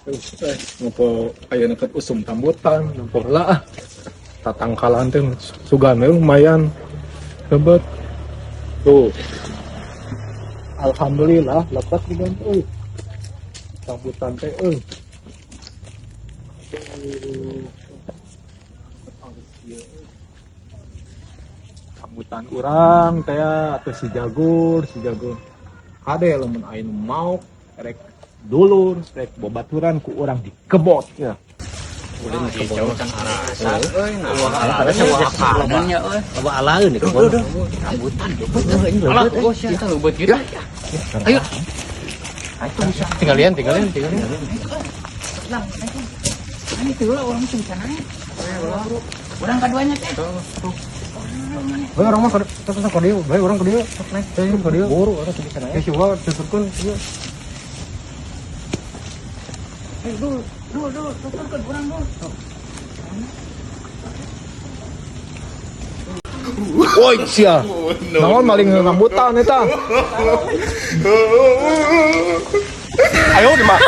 Ngopo aya deket usum rambutan, ngopo heula ah. Tatangkalan teh sugana lumayan lebat. Tuh. Alhamdulillah lebat gitu euy. Rambutan teh euy. Rambutan urang teh atuh si jagur. Kade lamun aya nu mau rek dulur, rek bobaturan ku urang di kebot ya. Udah ngecau kan arasa euy nah arasa wa akadan nya euy Apa alaeun di kebon? rambutan alah bos kita leubeut kitu ayo Tinggalin. ini tuh lah orang sing sana orang kaduanya teh Bae orang mah tetep ka dieu, bae orang ka dieu, naik teh ka dieu. Buru orang bisa naik. Ya coba tutupkeun ieu. dul tuturkeun urang dul Woi sia. Naon maling rambutan eta? Ayo di mah.